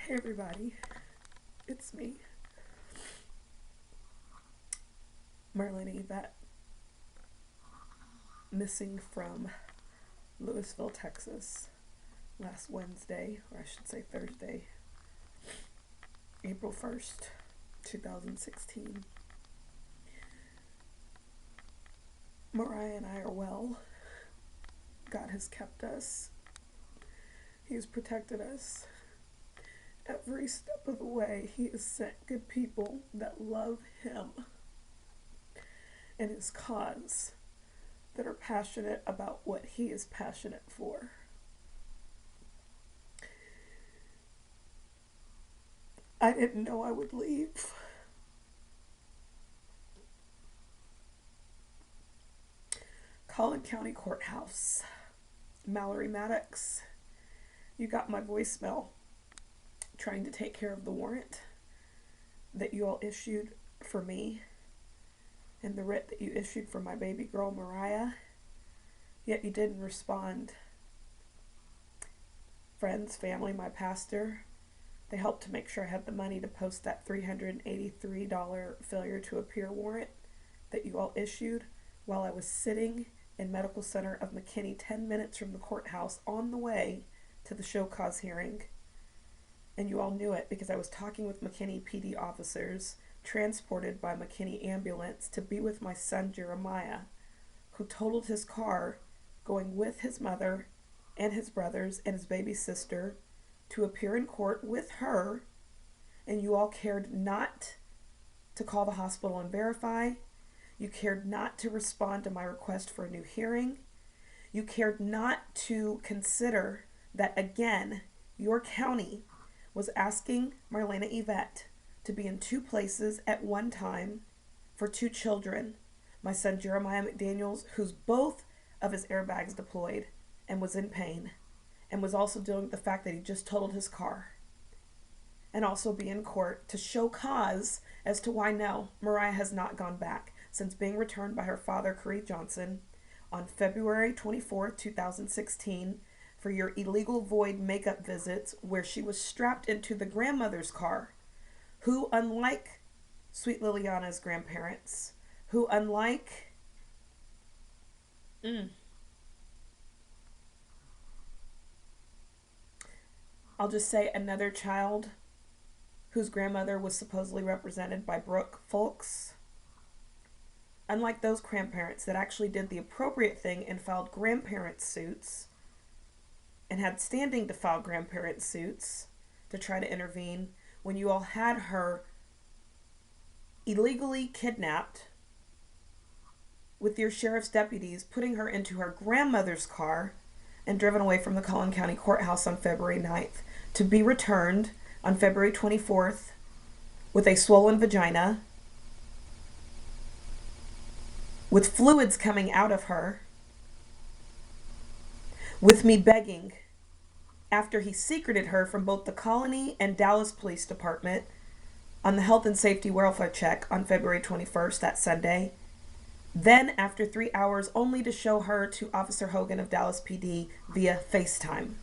Hey everybody, it's me, Marlene Yvette, missing from Louisville, Texas, last Wednesday, or I should say Thursday, April 1st, 2016. Mariah and I are well. God has kept us. He's protected us. Every step of the way, He has sent good people that love Him and His cause, that are passionate about what He is passionate for. I didn't know I would leave. Collin County Courthouse. Mallory Maddox, you got my voicemail trying to take care of the warrant that you all issued for me and the writ that you issued for my baby girl Mariah, yet you didn't respond. Friends, family, my pastor, they helped to make sure I had the money to post that $383 failure to appear warrant that you all issued while I was sitting in Medical Center of McKinney 10 minutes from the courthouse on the way to the show cause hearing. And you all knew it because I was talking with McKinney PD officers transported by McKinney ambulance to be with my son Jeremiah, who totaled his car going with his mother and his brothers and his baby sister to appear in court with her, and you all cared not to call the hospital and verify. You cared not to respond to my request for a new hearing. You cared not to consider that, again, your county was asking Marlena Yvette to be in two places at one time for two children. My son Jeremiah McDaniels, who's both of his airbags deployed and was in pain, and was also dealing with the fact that he just totaled his car. And also be in court to show cause as to why no, Mariah has not gone back since being returned by her father, Curry Johnson, on February 24th, 2016, for your illegal void makeup visits, where she was strapped into the grandmother's car, who, unlike sweet Liliana's grandparents, who, unlike I'll just say another child whose grandmother was supposedly represented by Brooke Folks, unlike those grandparents that actually did the appropriate thing and filed grandparent suits and had standing to file grandparent suits to try to intervene when you all had her illegally kidnapped with your sheriff's deputies, putting her into her grandmother's car and driven away from the Collin County Courthouse on February 9th to be returned on February 24th with a swollen vagina, with fluids coming out of her, with me begging, after he secreted her from both the Colony and Dallas Police Department on the health and safety welfare check on February 21st, that Sunday, then after 3 hours only to show her to Officer Hogan of Dallas PD via FaceTime.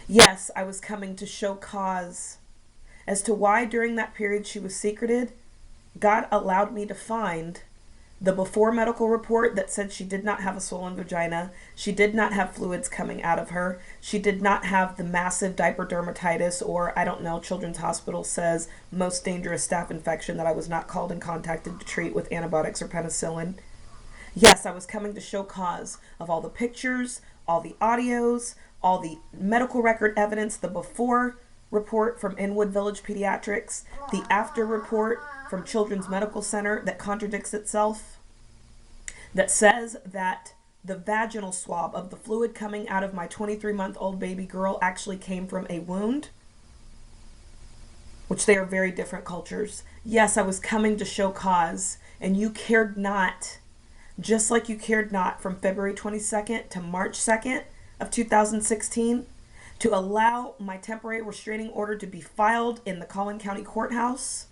Yes, I was coming to show cause as to why during that period she was secreted. God allowed me to find the before medical report that said she did not have a swollen vagina, she did not have fluids coming out of her, she did not have the massive diaper dermatitis, or I don't know, Children's Hospital says most dangerous staph infection that I was not called and contacted to treat with antibiotics or penicillin. Yes, I was coming to show cause of all the pictures, all the audios, all the medical record evidence, the before report from Inwood Village Pediatrics, the after report from Children's Medical Center that contradicts itself, that says that the vaginal swab of the fluid coming out of my 23-month-old baby girl actually came from a wound, which they are very different cultures. Yes, I was coming to show cause, and you cared not, just like you cared not from February 22nd to March 2nd of 2016, to allow my temporary restraining order to be filed in the Collin County Courthouse.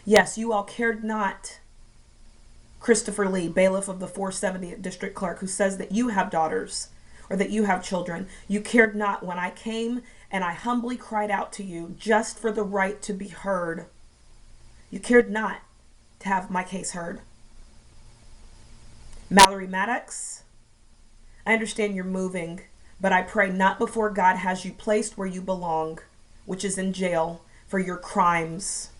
Yes, you all cared not, Christopher Lee, bailiff of the 470th District Clerk, who says that you have daughters or that you have children. You cared not when I came and I humbly cried out to you just for the right to be heard. You cared not to have my case heard. Mallory Maddox, I understand you're moving, but I pray not before God has you placed where you belong, which is in jail for your crimes.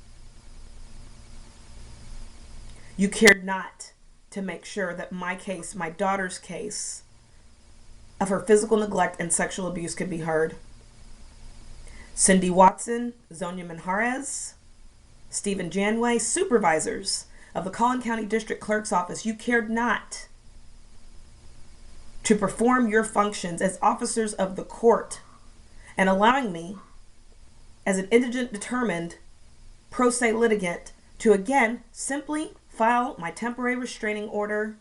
You cared not to make sure that my case, my daughter's case, of her physical neglect and sexual abuse could be heard. Cindy Watson, Zonia Manjarez, Stephen Janway, supervisors of the Collin County District Clerk's Office, you cared not to perform your functions as officers of the court and allowing me, as an indigent determined pro se litigant, to again simply file my temporary restraining order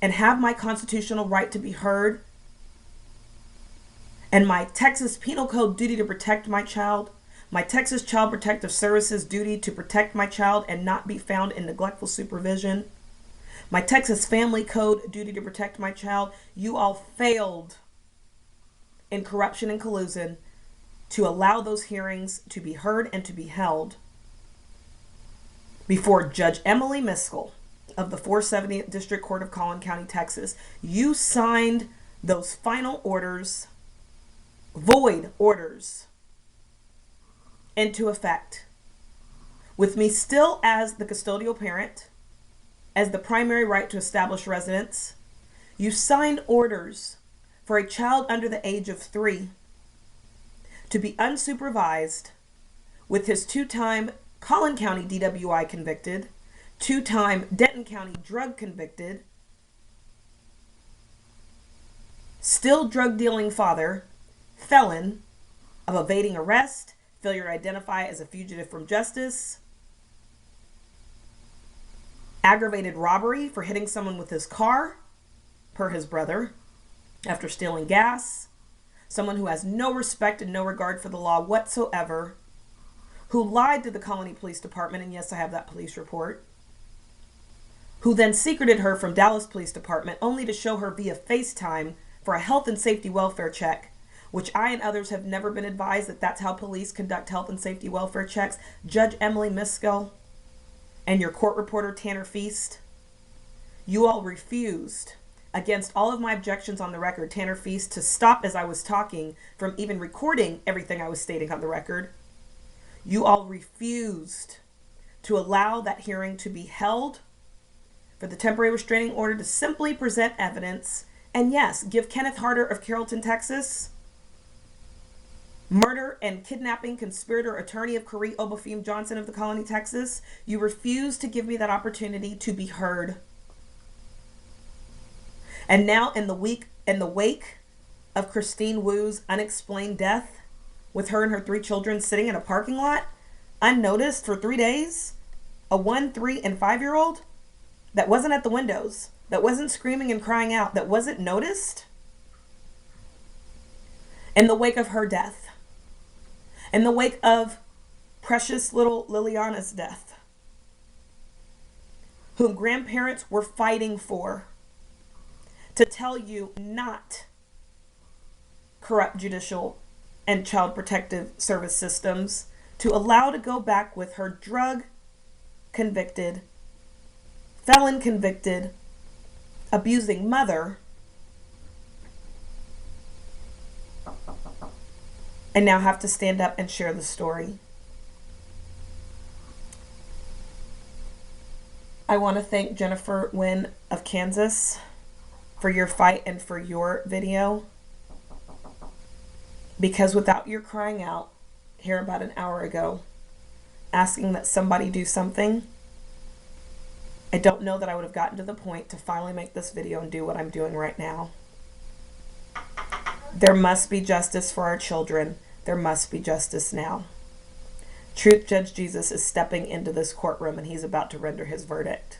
and have my constitutional right to be heard and my Texas Penal Code duty to protect my child, my Texas Child Protective Services duty to protect my child and not be found in neglectful supervision, my Texas Family Code duty to protect my child. You all failed in corruption and collusion to allow those hearings to be heard and to be held before Judge Emily Miskell of the 470th District Court of Collin County, Texas. You signed those final orders, void orders, into effect, with me still as the custodial parent, as the primary right to establish residence. You signed orders for a child under the age of 3 to be unsupervised with his 2-time Collin County DWI convicted, 2-time Denton County drug convicted, still drug dealing father, felon of evading arrest, failure to identify as a fugitive from justice, aggravated robbery for hitting someone with his car, per his brother, after stealing gas, someone who has no respect and no regard for the law whatsoever, who lied to the Colony Police Department, and yes, I have that police report, who then secreted her from Dallas Police Department only to show her via FaceTime for a health and safety welfare check, which I and others have never been advised that that's how police conduct health and safety welfare checks. Judge Emily Miskell and your court reporter Tanner Feast, you all refused, against all of my objections on the record, Tanner Feast, to stop as I was talking from even recording everything I was stating on the record. You all refused to allow that hearing to be held, for the temporary restraining order to simply present evidence, and yes, give Kenneth Harder of Carrollton, Texas, murder and kidnapping conspirator attorney of Corrie Obafemi Johnson of the Colony, Texas. You refused to give me that opportunity to be heard. And now in the wake of Christine Wu's unexplained death, with her and her 3 children sitting in a parking lot, unnoticed for 3 days, a 1, 3, and 5-year-old that wasn't at the windows, that wasn't screaming and crying out, that wasn't noticed, in the wake of her death, in the wake of precious little Liliana's death, whom grandparents were fighting for, to tell you not corrupt judicial and child protective service systems, to allow to go back with her drug convicted, felon convicted, abusing mother, and now have to stand up and share the story. I want to thank Jennifer Wynn of Kansas for your fight and for your video, because without your crying out here about an hour ago, asking that somebody do something, I don't know that I would have gotten to the point to finally make this video and do what I'm doing right now. There must be justice for our children. There must be justice now. Truth Judge Jesus is stepping into this courtroom, and he's about to render his verdict,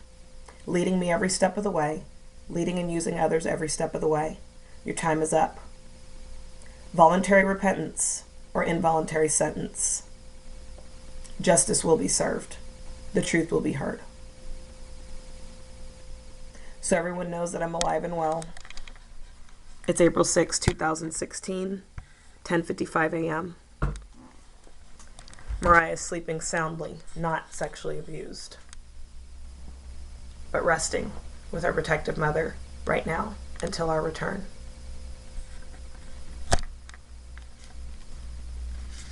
leading me every step of the way, leading and using others every step of the way. Your time is up. Voluntary repentance or involuntary sentence. Justice will be served. The truth will be heard. So everyone knows that I'm alive and well. It's April 6, 2016, 10:55 a.m. Mariah is sleeping soundly, not sexually abused, but resting with our protective mother right now until our return.